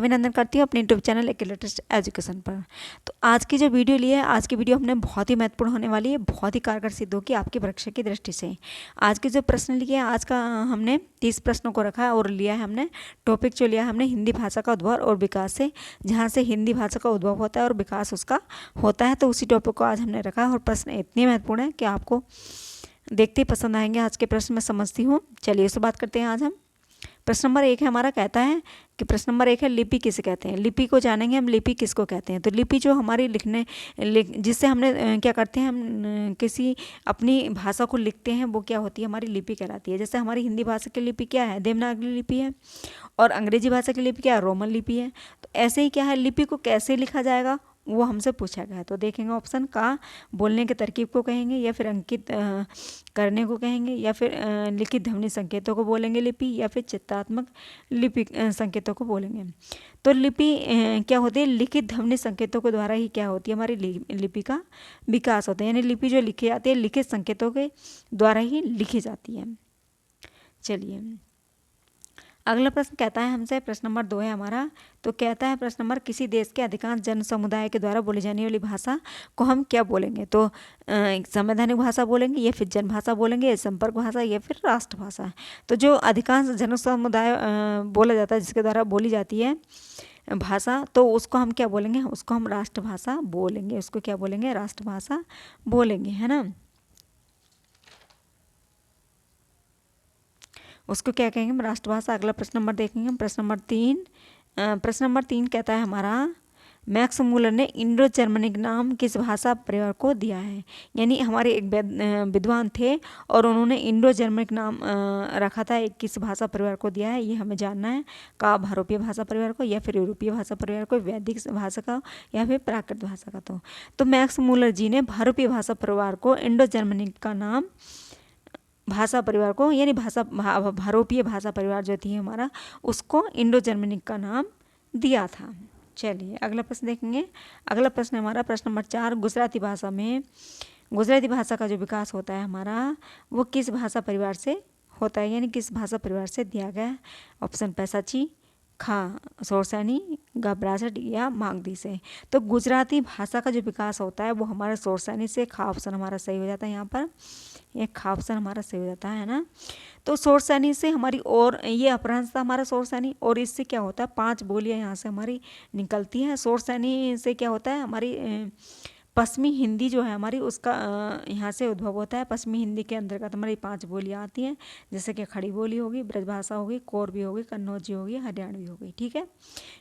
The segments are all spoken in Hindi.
अभिनंदन करती हूँ अपने यूट्यूब चैनल एक लेटेस्ट एजुकेशन पर। तो आज की जो वीडियो ली है, आज की वीडियो हमने बहुत ही महत्वपूर्ण होने वाली है, बहुत ही कारगर सिद्ध होगी आपकी परीक्षा की दृष्टि से। आज के जो प्रश्न लिए हैं, आज का हमने 30 प्रश्नों को रखा है और लिया है हमने टॉपिक जो लिया है हमने हिंदी भाषा का उद्भव और विकास से, जहाँ से हिंदी भाषा का उद्भव होता है और विकास उसका होता है, तो उसी टॉपिक को आज हमने रखा है। और प्रश्न इतने महत्वपूर्ण है कि आपको देखते ही पसंद आएंगे। आज के प्रश्न मैं समझती हूँ। चलिए इससे बात करते हैं। आज हम प्रश्न नंबर 1 है हमारा, कहता है कि प्रश्न नंबर 1 है लिपि किसे कहते हैं। लिपि को जानेंगे हम, लिपि किसको कहते हैं। तो लिपि जो हमारी जिससे हमने क्या करते हैं, हम किसी अपनी भाषा को लिखते हैं, वो क्या होती है, हमारी लिपि कहलाती है। जैसे हमारी हिंदी भाषा की लिपि क्या है, देवनागरी लिपि है, और अंग्रेजी भाषा की लिपि क्या है, रोमन लिपि है। तो ऐसे ही क्या है, लिपि को कैसे लिखा जाएगा वो हमसे पूछा गया है। तो देखेंगे ऑप्शन का, बोलने के तरकीब को कहेंगे, या फिर अंकित करने को कहेंगे, या फिर लिखित ध्वनि संकेतों को बोलेंगे लिपि, या फिर चित्रात्मक लिपि संकेतों को बोलेंगे। तो लिपि क्या होती है, लिखित ध्वनि संकेतों के द्वारा ही क्या होती है, हमारी लिपि का विकास होता है। यानी लिपि जो लिखी जाती है लिखित संकेतों के द्वारा ही लिखी जाती है। चलिए अगला प्रश्न कहता है हमसे, प्रश्न नंबर 2 है हमारा। तो कहता है प्रश्न नंबर, किसी देश के अधिकांश जन समुदाय के द्वारा बोली जाने वाली भाषा को हम क्या बोलेंगे। तो संवैधानिक भाषा बोलेंगे, या फिर जन भाषा बोलेंगे, या संपर्क भाषा, या फिर राष्ट्रभाषा। तो जो अधिकांश जन समुदाय बोला जाता है, जिसके द्वारा बोली जाती है भाषा, तो उसको हम क्या बोलेंगे, उसको हम राष्ट्रभाषा बोलेंगे। उसको क्या बोलेंगे, राष्ट्रभाषा बोलेंगे, है ना। उसको क्या कहेंगे, हम राष्ट्रभाषा। अगला प्रश्न नंबर देखेंगे हम, प्रश्न नंबर 3। प्रश्न नंबर 3 कहता है हमारा, मैक्स मूलर ने इंडो जर्मनिक नाम किस भाषा परिवार को दिया है। यानी हमारे एक विद्वान थे और उन्होंने इंडो जर्मनिक नाम रखा था, एक किस भाषा परिवार को दिया है, ये हमें जानना है। का भारतीय भाषा परिवार को, या फिर यूरोपीय भाषा परिवार को, वैदिक भाषा का, या फिर प्राकृत भाषा का। तो मैक्स मूलर जी ने भारतीय भाषा परिवार को इंडो जर्मनिक का नाम, भाषा परिवार को, यानी भारतीय भाषा परिवार जो थी हमारा, उसको इंडो जर्मनिक का नाम दिया था। चलिए अगला प्रश्न देखेंगे। अगला प्रश्न हमारा प्रश्न नंबर 4, गुजराती भाषा में, गुजराती भाषा का जो विकास होता है हमारा, वो किस भाषा परिवार से होता है, यानी किस भाषा परिवार से दिया गया है। ऑप्शन पैसाची, खा सोरसानी, गा ब्राजट, या मागधी से। तो गुजराती भाषा का जो विकास होता है वो हमारा सोरसानी से, खा ऑप्शन हमारा सही हो जाता है यहाँ पर, ये खा ऑप्शन हमारा सही हो जाता है ना। तो सोरसानी से हमारी, और ये अपभ्रंश था हमारा सोरसानी, और इससे क्या होता है, 5 बोलियाँ यहाँ से हमारी निकलती हैं। सोरसानी से क्या होता है, हमारी पश्चिमी हिंदी जो है हमारी, उसका यहाँ से उद्भव होता है। पश्चिमी हिंदी के अंतर्गत हमारी 5 बोलियाँ आती हैं, जैसे कि खड़ी बोली होगी, ब्रजभाषा होगी, कोरबी होगी, कन्नौजी होगी, हरियाणवी होगी। ठीक है,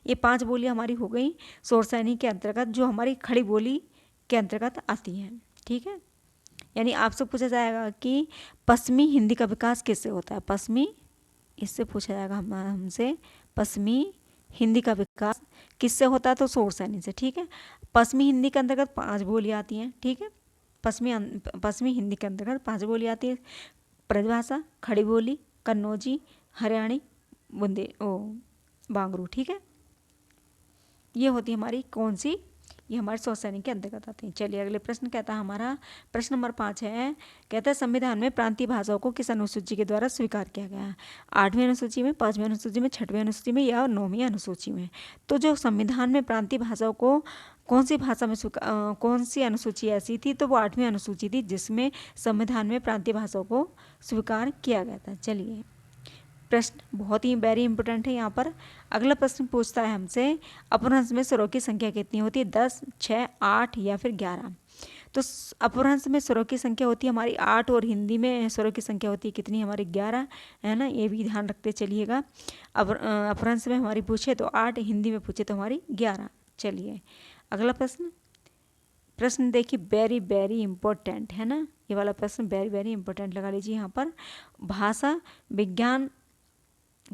ये 5 बोलियाँ हमारी हो गई सोरसानी के अंतर्गत, जो हमारी खड़ी बोली के अंतर्गत आती हैं। ठीक है, यानी आपसे पूछा जाएगा कि पश्चिमी हिंदी का विकास किससे होता है, पश्चिमी, इससे पूछा जाएगा हमसे, पश्चिमी हिंदी का विकास किससे होता है, तो सोरसानी से। ठीक है, पश्चिमी हिंदी के अंतर्गत 5 बोलियाँ आती हैं। ठीक है, पश्चिमी हिंदी के अंतर्गत 5 बोलियाँ आती है, ब्रजभाषा, खड़ी बोली, कन्नौजी, हरियाणी, बांगरू। ठीक है, ये होती है हमारी कौन सी, ये हमारे सोरसानी के अंतर्गत आते हैं। चलिए अगले प्रश्न कहता है हमारा, प्रश्न नंबर 5 है, कहता है संविधान में प्रांतीय भाषाओं को किस अनुसूची के द्वारा स्वीकार किया गया है। 8वीं अनुसूची में, 5वीं अनुसूची में, 6वीं अनुसूची में, या 9वीं अनुसूची में। तो जो संविधान में प्रांतीय भाषाओं को कौन सी भाषा में कौन सी अनुसूची ऐसी थी, तो वो 8वीं अनुसूची थी, जिसमें संविधान में प्रांतीय भाषाओं को स्वीकार किया गया था। चलिए प्रश्न बहुत ही वेरी इंपॉर्टेंट है यहाँ पर। अगला प्रश्न पूछता है हमसे, अपभ्रंश में स्वरों की संख्या कितनी होती है, 10, 6, 8, या फिर 11। तो अपभ्रंश में स्वरों की संख्या होती है हमारी 8, और हिंदी में स्वरों की संख्या होती है कितनी, हमारी 11, है ना। ये भी ध्यान रखते चलिएगा। अपभ्रंश में हमारी पूछे तो 8, हिंदी में पूछे तो हमारी 11। चलिए अगला प्रश्न, प्रश्न देखिए वेरी वेरी इंपॉर्टेंट है ना, ये वाला प्रश्न वेरी वेरी इंपॉर्टेंट लगा लीजिए यहाँ पर। भाषा विज्ञान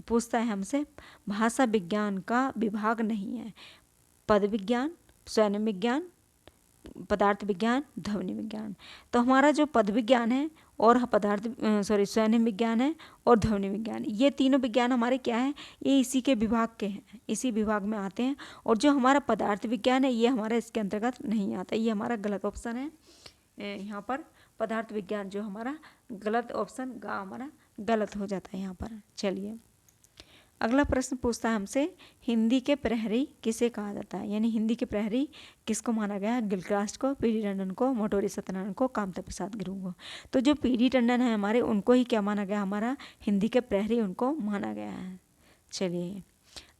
पूछता है हमसे, भाषा विज्ञान का विभाग नहीं है, पद विज्ञान, स्वयं विज्ञान, पदार्थ विज्ञान, ध्वनि विज्ञान। तो हमारा जो पद विज्ञान है और स्वयं विज्ञान है और ध्वनि विज्ञान, ये तीनों विज्ञान हमारे क्या है, ये इसी के विभाग के हैं, इसी विभाग में आते हैं। और जो हमारा पदार्थ विज्ञान है ये हमारा इसके अंतर्गत नहीं आता, ये हमारा गलत ऑप्शन है यहाँ पर। पदार्थ विज्ञान जो हमारा गलत ऑप्शन, गा हमारा गलत हो जाता है यहाँ पर। चलिए अगला प्रश्न पूछता है हमसे, हिंदी के प्रहरी किसे कहा जाता है? यानी हिंदी के प्रहरी किसको माना गया है? गिलक्रास्ट को, पीडी टंडन को, मोटोरी सत्यनारायण को, कामता प्रसाद गिरुंग को। तो जो पीडी टंडन है हमारे, उनको ही क्या माना गया? हमारा हिंदी के प्रहरी उनको माना गया है। चलिए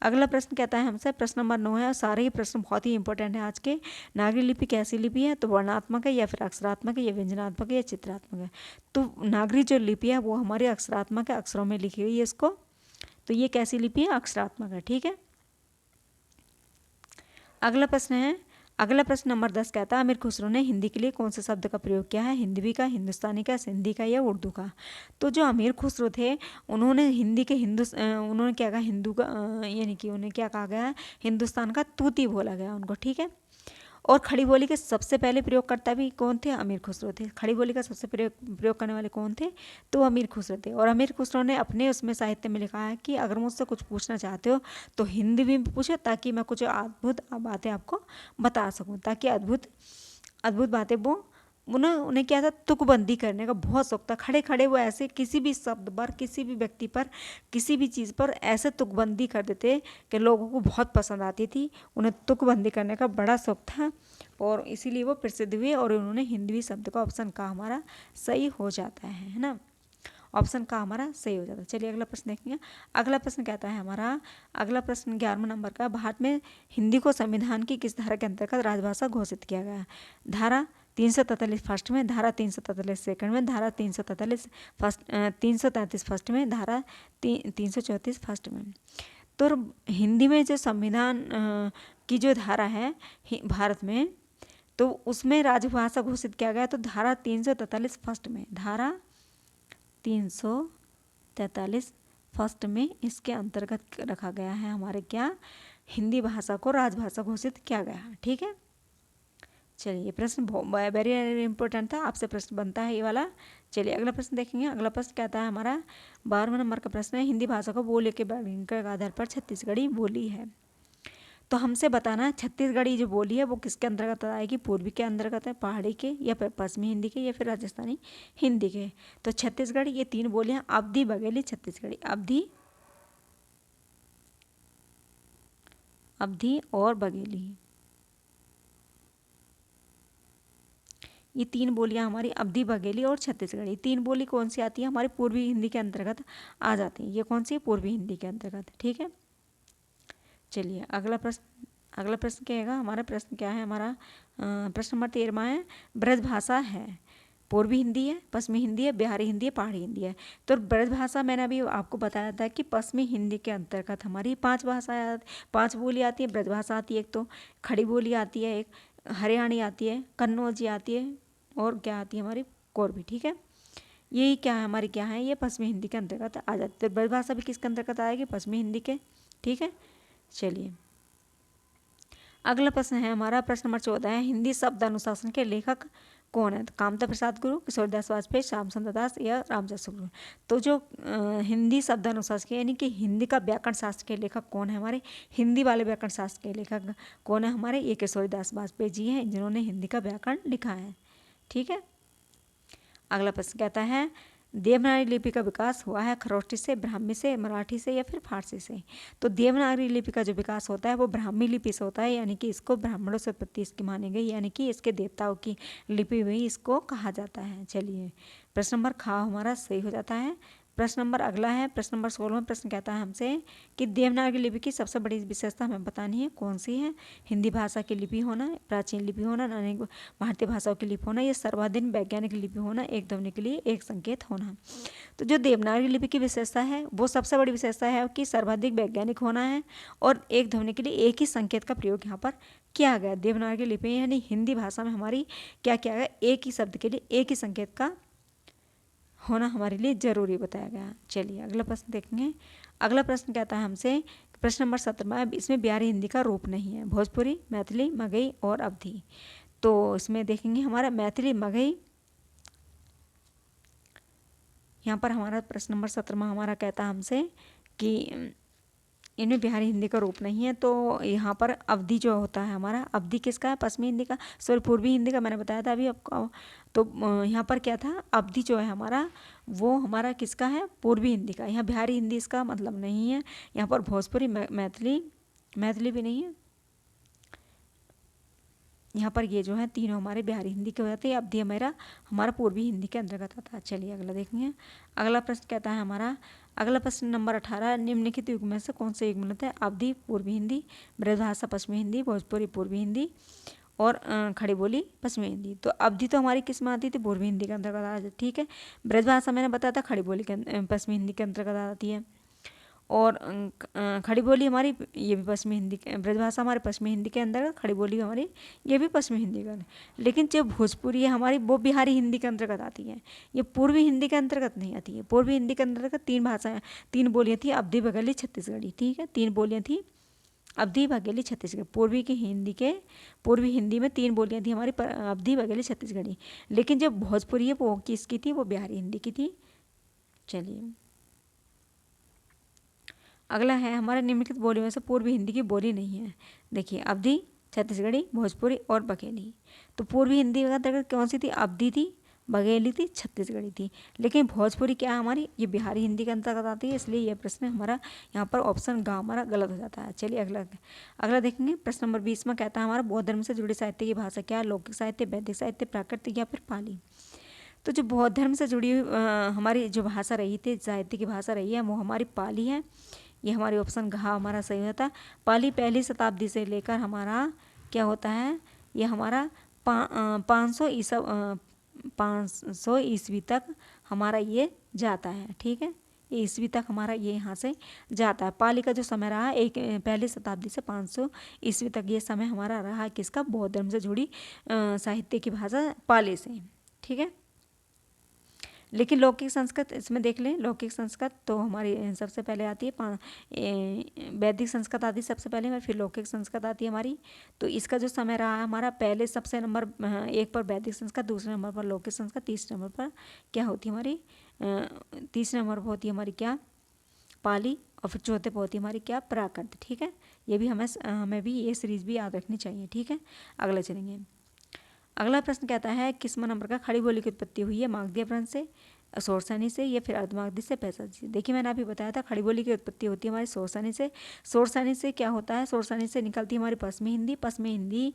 अगला प्रश्न कहता है हमसे, प्रश्न नंबर 9 है और सारे ही प्रश्न बहुत ही इंपॉर्टेंट है आज के। नागरी लिपि कैसी लिपि है? तो वर्णात्मक है या फिर अक्षरात्मक है या व्यंजनात्मक है या चित्रात्मक है? तो नागरी जो लिपि है वो हमारी अक्षरात्मक है, अक्षरों में लिखी हुई है इसको। तो ये कैसी लिपि है? अक्षरात्मक है। ठीक है, अगला प्रश्न नंबर 10 कहता है, अमीर खुसरो ने हिंदी के लिए कौन से शब्द का प्रयोग किया है? हिंदवी का, हिंदुस्तानी का, सिंधी का या उर्दू का? तो जो अमीर खुसरो थे उन्होंने हिंदी के उन्होंने क्या कहा? हिंदू का, यानी कि उन्हें क्या कहा गया? हिंदुस्तान का तूती बोला गया उनको। ठीक है, और खड़ी बोली के सबसे पहले प्रयोगकर्ता भी कौन थे? अमीर खुसरो थे। खड़ी बोली का सबसे प्रयोग करने वाले कौन थे? तो अमीर खुसरो थे। और अमीर खुसरो ने अपने उसमें साहित्य में लिखा है कि अगर मुझसे कुछ पूछना चाहते हो तो हिंदी में पूछो, ताकि मैं कुछ अद्भुत बातें आपको बता सकूं, ताकि अद्भुत अद्भुत बातें वो उन्हें क्या था? तुकबंदी करने का बहुत शौक था। खड़े खड़े वो ऐसे किसी भी शब्द पर, किसी भी व्यक्ति पर, किसी भी चीज़ पर ऐसे तुकबंदी कर देते कि लोगों को बहुत पसंद आती थी। उन्हें तुकबंदी करने का बड़ा शौक था और इसीलिए वो प्रसिद्ध हुए। और उन्होंने हिंदवी शब्द का ऑप्शन का हमारा सही हो जाता है ना? ऑप्शन का हमारा सही हो जाता है। चलिए अगला प्रश्न देखेंगे। अगला प्रश्न कहता है हमारा, अगला प्रश्न 11वें नंबर का, भारत में हिंदी को संविधान की किस धारा के अंतर्गत राजभाषा घोषित किया गया? धारा 343 फर्स्ट में, धारा 343 सेकंड में, धारा 343 फर्स्ट, 333 फर्स्ट में, धारा 334 फर्स्ट में। तो हिंदी में जो संविधान की जो धारा है भारत में, तो उसमें राजभाषा घोषित किया गया तो धारा 343 फर्स्ट में, धारा 343 फर्स्ट में इसके अंतर्गत रखा गया है हमारे क्या? हिंदी भाषा को राजभाषा घोषित किया गया है। ठीक है, चलिए प्रश्न वेरी वेरी इंपॉर्टेंट था, आपसे प्रश्न बनता है ये वाला। चलिए अगला प्रश्न देखेंगे। अगला प्रश्न कहता है हमारा 12वें नंबर का प्रश्न है, हिंदी भाषा को बोली के आधार पर छत्तीसगढ़ी बोली है। तो हमसे बताना, छत्तीसगढ़ी जो बोली है वो किसके अंतर्गत आएगी? पूर्वी के अंतर्गत है, पहाड़ी के, या फिर पश्चिमी हिंदी के, या फिर राजस्थानी हिंदी के? तो छत्तीसगढ़ी ये 3 बोलियां, अवधी, बघेली, छत्तीसगढ़ी। अवधी और बघेली, ये 3 बोलियां हमारी अवधी, बघेली और छत्तीसगढ़ी। 3 बोली कौन सी आती है? हमारी पूर्वी हिंदी के अंतर्गत आ जाती है। ये कौन सी? पूर्वी हिंदी के अंतर्गत। ठीक है, चलिए अगला प्रश्न क्या है हमारा? प्रश्न क्या है हमारा? प्रश्न नंबर 13 है, ब्रज भाषा है, पूर्वी हिंदी है, पश्चिमी हिंदी है, बिहारी हिंदी है, पहाड़ी हिंदी है। तो ब्रज भाषा मैंने अभी आपको बताया था कि पश्चिमी हिंदी के अंतर्गत हमारी 5 भाषाएं, 5 बोली आती है। ब्रज भाषा आती है एक, तो खड़ी बोली आती है एक, हरियाणी आती है, कन्नौजी आती है, और क्या आती है हमारी? कोरबी। ठीक है, यही क्या है हमारी, क्या है ये? पश्चिमी हिंदी के अंतर्गत आ जाती है। तो ब्रज भाषा भी किसके अंतर्गत आएगी? पश्चिमी हिंदी के। ठीक है, चलिए अगला प्रश्न है हमारा, प्रश्न नंबर 14 है, हिंदी शब्द अनुशासन के लेखक कौन है? तो कामता प्रसाद गुरु, किशोरदास वाजपेयी, श्याम सुंदर दास या रामचंद्र शुक्ल। तो जो हिंदी शब्द अनुशासन के, यानी कि हिंदी का व्याकरण शास्त्र के लेखक कौन है हमारे? हिंदी वाले व्याकरण शास्त्र के लेखक कौन है हमारे? ये किशोरदास वाजपेयी जी हैं, जिन्होंने हिंदी का व्याकरण लिखा है। ठीक है, अगला प्रश्न कहता है, देवनागरी लिपि का विकास हुआ है खरोष्टी से, ब्राह्मी से, मराठी से या फिर फारसी से? तो देवनागरी लिपि का जो विकास होता है वो ब्राह्मी लिपि से होता है, यानी कि इसको ब्राह्मणों से उत्पत्ति इसकी मानी गई, यानी कि इसके देवताओं की लिपि हुई, इसको कहा जाता है। चलिए प्रश्न नंबर खा हमारा सही हो जाता है। प्रश्न नंबर अगला है, प्रश्न नंबर 16 प्रश्न कहता है हमसे कि देवनागरी लिपि की सबसे बड़ी विशेषता हमें बतानी है, कौन सी है? हिंदी भाषा की लिपि होना, प्राचीन लिपि होना, अनेक भारतीय भाषाओं की लिपि होना, या सर्वाधिक वैज्ञानिक लिपि होना, एक ध्वनि के लिए एक संकेत होना। तो जो देवनागरी लिपि की विशेषता है वो सबसे बड़ी विशेषता है कि सर्वाधिक वैज्ञानिक होना है और एक ध्वनि के लिए एक ही संकेत का प्रयोग यहाँ पर किया गया। देवनागरी लिपि यानी हिंदी भाषा में हमारी क्या किया गया? एक ही शब्द के लिए एक ही संकेत का होना हमारे लिए जरूरी बताया गया। चलिए अगला प्रश्न देखेंगे। अगला प्रश्न कहता है हमसे, प्रश्न नंबर 17, इसमें बिहारी हिंदी का रूप नहीं है, भोजपुरी, मैथिली, मगही और अवधी। तो इसमें देखेंगे हमारा मैथिली, मगही, यहाँ पर हमारा प्रश्न नंबर 17 हमारा कहता है हमसे कि इनमें बिहारी हिंदी का रूप नहीं है। तो यहाँ पर अवधि जो होता है हमारा, अवधि किसका है? पश्चिमी हिंदी का, सॉरी पूर्वी हिंदी का, मैंने बताया था अभी आपको। तो यहाँ पर क्या था, अवधि जो है हमारा वो हमारा किसका है? पूर्वी हिंदी का। यहाँ बिहारी हिंदी इसका मतलब नहीं है। यहाँ पर भोजपुरी, मैथिली भी नहीं है। यहाँ पर ये जो है तीनों हमारे बिहारी हिंदी के हो जाते हैं। अवधि हमारा पूर्वी हिंदी के अंतर्गत आता है। चलिए अगला देखेंगे। अगला प्रश्न कहता है हमारा, अगला प्रश्न नंबर 18, निम्नलिखित युग में से कौन से युग मिलता है? अवधि पूर्वी हिंदी, ब्रजभाषा पश्चिमी हिंदी, भोजपुरी पूर्वी हिंदी और खड़ी बोली पश्चिमी हिंदी। तो अवधि तो हमारी किस में आती थी? पूर्वी हिंदी के अंतर्गत आती, ठीक है। ब्रजभाषा मैंने बताया था खड़ी बोली के पश्चिमी हिंदी के अंतर्गत आती है। और खड़ी बोली हमारी ये भी पश्चिमी हिंदी, ब्रजभाषा हमारे पश्चिमी हिंदी के अंतर्गत, खड़ी बोली हमारी ये भी पश्चिमी हिंदी का। लेकिन जो भोजपुरी है हमारी वो बिहारी हिंदी के अंतर्गत आती है, ये पूर्वी हिंदी के अंतर्गत नहीं आती है। पूर्वी हिंदी के अंतर्गत तीन बोलियाँ थी, अवधी, बघेली, छत्तीसगढ़ी, ठीक है। 3 बोलियाँ थी, अवधी, बघेली, छत्तीसगढ़ी। पूर्वी हिंदी में 3 बोलियाँ थी हमारी, अवधी, बघेली, छत्तीसगढ़ी। लेकिन जो भोजपुरी है वो किसकी थी? वो बिहारी हिंदी की थी। चलिए अगला है हमारा, निम्नलिखित बोलियों में से पूर्वी हिंदी की बोली नहीं है। देखिए अवधी, छत्तीसगढ़ी, भोजपुरी और बघेली। तो पूर्वी हिंदी का अंतर्गत कौन सी थी? अवधी थी, बघेली थी, छत्तीसगढ़ी थी। लेकिन भोजपुरी क्या है हमारी? ये बिहारी हिंदी के अंतर्गत आती है। इसलिए यह प्रश्न हमारा यहाँ पर ऑप्शन ग हमारा गलत हो जाता है। चलिए अगला देखेंगे। प्रश्न नंबर 20 में कहता है हमारा, बौद्ध धर्म से जुड़े साहित्य की भाषा क्या है? लौकिक साहित्य, वैदिक साहित्य, प्राकृतिक या फिर पाली। तो जो बौद्ध धर्म से जुड़ी हमारी जो भाषा रही थी, साहित्य की भाषा रही है, वो हमारी पाली है। ये हमारी ऑप्शन घ हमारा सही होता है। पाली पहली शताब्दी से लेकर हमारा क्या होता है? ये हमारा 500 ईस्वी तक हमारा ये जाता है, ठीक है। ये ईस्वी तक हमारा ये यहाँ से जाता है। पाली का जो समय रहा है पहली शताब्दी से 500 ईस्वी तक, ये समय हमारा रहा है किसका? बौद्ध धर्म से जुड़ी साहित्य की भाषा पाली से, ठीक है। लेकिन लौकिक संस्कृत इसमें देख लें, लौकिक संस्कृत तो हमारी सबसे पहले आती है, वैदिक संस्कृत आती है सबसे पहले और फिर लौकिक संस्कृत आती है हमारी। तो इसका जो समय रहा है हमारा, पहले सबसे नंबर 1 पर वैदिक संस्कृत, दूसरे नंबर पर लौकिक संस्कृत, तीसरे नंबर पर क्या होती है हमारी? तीसरे नंबर पर होती है हमारी क्या? पाली। और फिर चौथे पर होती है हमारी क्या? प्राकृत, ठीक है। ये भी हमें भी ये सीरीज भी याद रखनी चाहिए, ठीक है। अगला चलेंगे। अगला प्रश्न कहता है, किसमें नंबर का खड़ी बोली की उत्पत्ति हुई है? मागधी अपभ्रंश से, शोरसानी से या फिर अर्धमागधी से, पैंसठ से। देखिए मैंने अभी बताया था खड़ी बोली की उत्पत्ति होती है हमारी शोरसानी से। शोरसानी से क्या होता है? शोरसानी से निकलती है हमारी पश्चिमी हिंदी,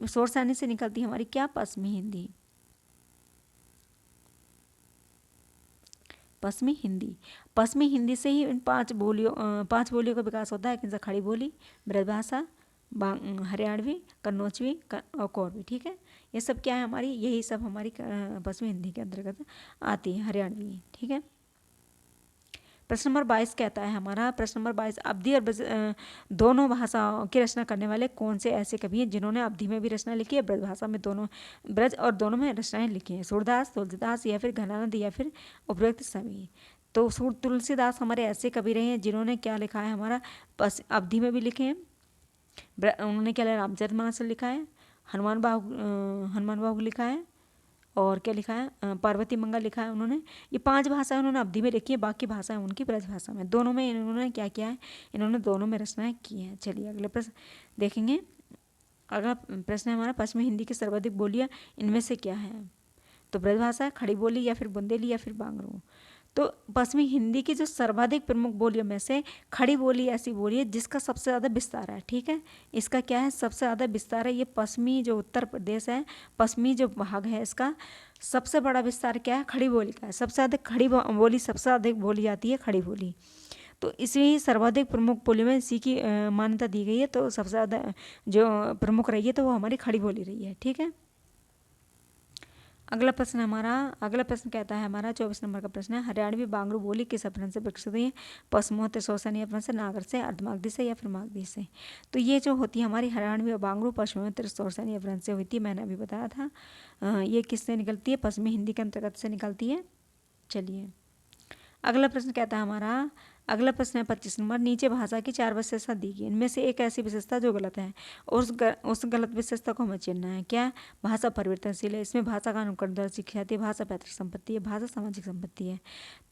शोरसानी से निकलती है हमारी क्या? पश्चिमी हिंदी। पश्चिमी हिंदी से ही इन 5 बोलियों का विकास होता है। किनसे? खड़ी बोली, ब्रजभाषा, हरियाणवी, कन्नौजवी और कौरवी, ठीक है। ये सब क्या है हमारी? यही सब हमारी पश्चिमी हिंदी के अंतर्गत आती है, हरियाणवी, ठीक है। प्रश्न नंबर 22 कहता है हमारा, प्रश्न नंबर 22, अवधी और ब्रज दोनों भाषाओं की रचना करने वाले कौन से ऐसे कवि हैं जिन्होंने अवधी में भी रचना लिखी है, ब्रज भाषा में ब्रज और दोनों में रचनाएं लिखी हैं? सूरदास, तुलसीदास या फिर घनानंद या फिर उपरोक्त सभी। तो तुलसीदास हमारे ऐसे कवि रहे हैं जिन्होंने क्या लिखा है हमारा? अवधी में भी लिखे हैं। उन्होंने क्या रामचरितमानस लिखा है, हनुमान बाहु लिखा है, और क्या लिखा है? पार्वती मंगल लिखा है उन्होंने। ये 5 भाषाएं उन्होंने अवधी में लिखी है, बाकी भाषाएं उनकी ब्रज भाषा में। दोनों में इन्होंने क्या किया है? इन्होंने दोनों में रचनाएं की हैं। चलिए अगले प्रश्न देखेंगे। अगला प्रश्न है हमारा, पश्चिमी हिंदी की सर्वाधिक बोलियां इनमें से क्या है? तो ब्रज भाषा, खड़ी बोली या फिर बुंदेली या फिर बांगरू। तो पश्चिमी हिंदी की जो सर्वाधिक प्रमुख बोलियों में से खड़ी बोली ऐसी बोली है जिसका सबसे ज़्यादा विस्तार है, ठीक है। इसका क्या है? सबसे ज़्यादा विस्तार है। ये पश्चिमी जो उत्तर प्रदेश है, पश्चिमी जो भाग है, इसका सबसे बड़ा विस्तार क्या है? खड़ी बोली का है। सबसे अधिक खड़ी बोली सबसे अधिक बोली जाती है, खड़ी बोली। तो इसी सर्वाधिक प्रमुख बोली में इसी की मान्यता दी गई है। तो सबसे ज़्यादा जो प्रमुख रही है तो वो हमारी खड़ी बोली रही है, ठीक है। अगला प्रश्न कहता है हमारा 24 नंबर का प्रश्न है, हरियाणवी बांगरू बोली किस अपभ्रंश से विकसित हुई है? पश्चिमोत्तर शोषणी अपभ्रंश से, नागर से, अर्धमागधी से या फिर मागधी से। तो ये जो होती है हमारी हरियाणवी और बांगरू पश्चिमोत्तर शोषणी अपभ्रंश से हुई थी, मैंने अभी बताया था। ये किससे निकलती है? पश्चिमी हिंदी के अंतर्गत से निकलती है। चलिए अगला प्रश्न कहता है हमारा, अगला प्रश्न है 25 नंबर, नीचे भाषा की 4 विशेषता दी गई, इनमें से एक ऐसी विशेषता जो गलत है, उस गलत विशेषता को हमें चुनना है। क्या? भाषा परिवर्तनशील है, इसमें भाषा का अनुकरण द्वारा सीखी जाती है, भाषा पैतृक संपत्ति है, भाषा सामाजिक संपत्ति है।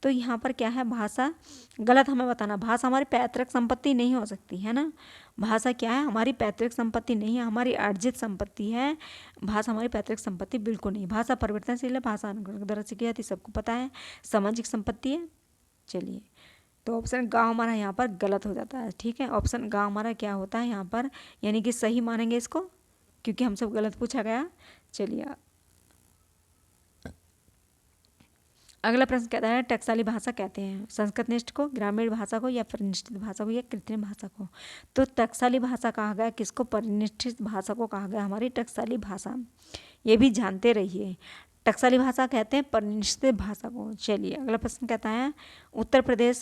तो यहाँ पर क्या है, भाषा गलत हमें बताना। भाषा हमारी पैतृक संपत्ति नहीं हो सकती है ना, भाषा क्या है, हमारी पैतृक संपत्ति नहीं है, हमारी अर्जित संपत्ति है। भाषा हमारी पैतृक संपत्ति बिल्कुल नहीं। भाषा परिवर्तनशील है, भाषा अनुकरण द्वारा सीखी जाती है, सबको पता है, सामाजिक संपत्ति है। चलिए, तो ऑप्शन ग हमारा यहाँ पर गलत हो जाता है। ठीक है, ऑप्शन ग हमारा क्या होता है यहाँ पर, यानी कि सही मानेंगे इसको, क्योंकि हमसे गलत पूछा गया। चलिए, अगला प्रश्न कहता है टकसाली भाषा कहते हैं संस्कृतनिष्ठ को, ग्रामीण भाषा को, या परिनिष्ठित भाषा को, या कृत्रिम भाषा को। तो टकसाली भाषा कहा गया किसको? परिनिष्ठित भाषा को कहा गया, हमारी टकसाली भाषा। ये भी जानते रहिए, टकसाली भाषा कहते हैं परिनिष्ठित भाषा को। चलिए, अगला प्रश्न कहता है उत्तर प्रदेश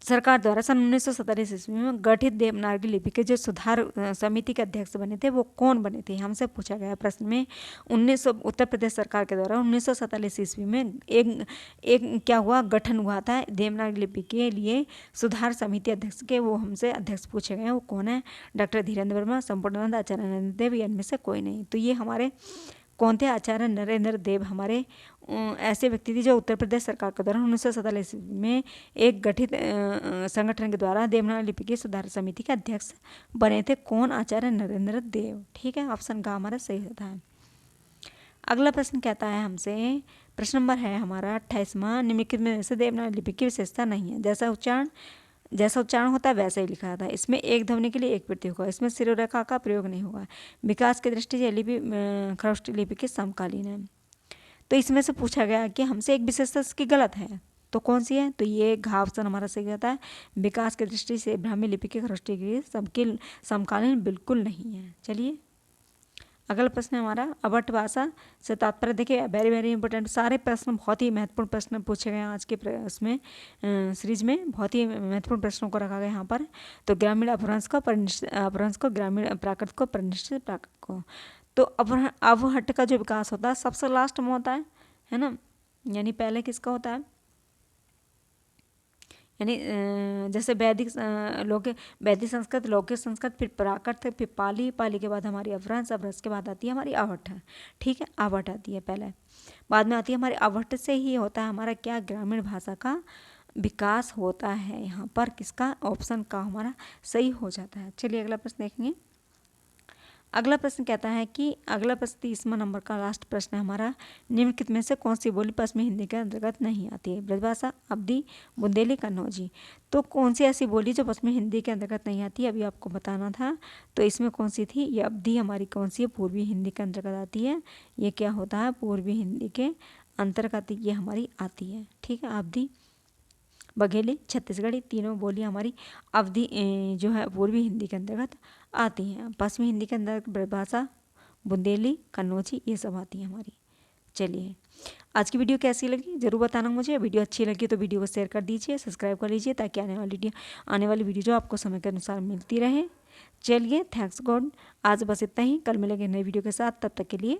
सरकार द्वारा सन 1947 ईस्वी में गठित देवनागरी लिपि के जो सुधार समिति के अध्यक्ष बने थे वो कौन बने थे? हमसे पूछा गया प्रश्न में। उत्तर प्रदेश सरकार के द्वारा 1947 ईस्वी में एक क्या हुआ, गठन हुआ था देवनागरी लिपि के लिए सुधार समिति अध्यक्ष के। वो हमसे अध्यक्ष पूछे गए, वो कौन है? डॉक्टर धीरेन्द्र वर्मा, संपूर्णानंद, आचार्य नरेंद्र देव, या इनमें से कोई नहीं। तो ये हमारे कौन थे? आचार्य नरेंद्र देव हमारे ऐसे व्यक्ति थे जो उत्तर प्रदेश सरकार के द्वारा 1947 में एक गठित संगठन के द्वारा देवनागरी लिपि की सुधार समिति के अध्यक्ष बने थे। कौन? आचार्य नरेंद्र देव। ठीक है, ऑप्शन का हमारा सही होता है। अगला प्रश्न कहता है हमसे, प्रश्न नंबर है हमारा 28वां, निम्नलिखित में से देवनागरी लिपि की विशेषता नहीं है। जैसा उच्चारण होता है वैसा ही लिखा था। इसमें एक ध्वनि के लिए एक प्रत्यय होगा, इसमें शिरोरेखा का प्रयोग नहीं होगा, विकास की दृष्टि से लिपि खरोष्टी लिपि के समकालीन है। तो इसमें से पूछा गया कि हमसे एक विशेषता इसकी गलत है, तो कौन सी है? तो ये घ ऑप्शन हमारा सही होता है। विकास की दृष्टि से ब्राह्मी लिपि की खरोष्टी की समकालीन बिल्कुल नहीं है। चलिए, अगला प्रश्न है हमारा अभट्ट भाषा से तात्पर्य। देखिए, वेरी वेरी इंपॉर्टेंट, सारे प्रश्न बहुत ही महत्वपूर्ण प्रश्न पूछे गए आज के उसमें सीरीज में, बहुत ही महत्वपूर्ण प्रश्नों को रखा गया यहाँ पर। तो ग्रामीण अपभ्रंश को, परिनिष्ठित अपभ्रंश को, ग्रामीण प्राकृत को, परिनिष्ठित प्राकृत को। तो अवहट्ट का जो विकास होता है सबसे लास्ट में होता है ना, यानी पहले किसका होता है, यानी जैसे वैदिक संस्कृत, लौकिक संस्कृत, फिर प्राकृत, फिर पाली, पाली के बाद हमारी अपभ्रंश, अपभ्रंश के बाद आती है हमारी अवहट्ठ। ठीक है, अवहट्ठ आती है पहले, बाद में आती है हमारी अवहट्ठ से ही होता है हमारा क्या, ग्रामीण भाषा का विकास होता है। यहाँ पर किसका? ऑप्शन का हमारा सही हो जाता है। चलिए, अगला प्रश्न देखेंगे। अगला प्रश्न कहता है कि अगला प्रश्न 30वां नंबर का लास्ट प्रश्न है हमारा, निम्नलिखित में से कौन सी बोली पश्चिमी हिंदी के अंतर्गत नहीं आती है? ब्रजभाषा, अवधी, बुंदेली, कन्नौजी। तो कौन सी ऐसी बोली जो पश्चिमी हिंदी के अंतर्गत नहीं आती है, अभी आपको बताना था। तो इसमें कौन सी थी? ये अवधी हमारी कौन सी है? पूर्वी हिंदी के अंतर्गत आती है। ये क्या होता है? पूर्वी हिंदी के अंतर्गत ये हमारी आती है। ठीक है, अवधी, बघेली, छत्तीसगढ़ी, तीनों बोली हमारी अवधी जो है पूर्वी हिंदी के अंतर्गत आती हैं। पश्चिमी हिंदी के अंदर ब्रजभाषा, बुंदेली, कन्नौजी, ये सब आती हैं हमारी। चलिए, आज की वीडियो कैसी लगी जरूर बताना मुझे। वीडियो अच्छी लगी तो वीडियो को शेयर कर दीजिए, सब्सक्राइब कर लीजिए, ताकि आने वाली वीडियो जो आपको समय के अनुसार मिलती रहे। चलिए, थैंक्स गॉड, आज बस इतना ही। कल मिलेंगे नई वीडियो के साथ, तब तक के लिए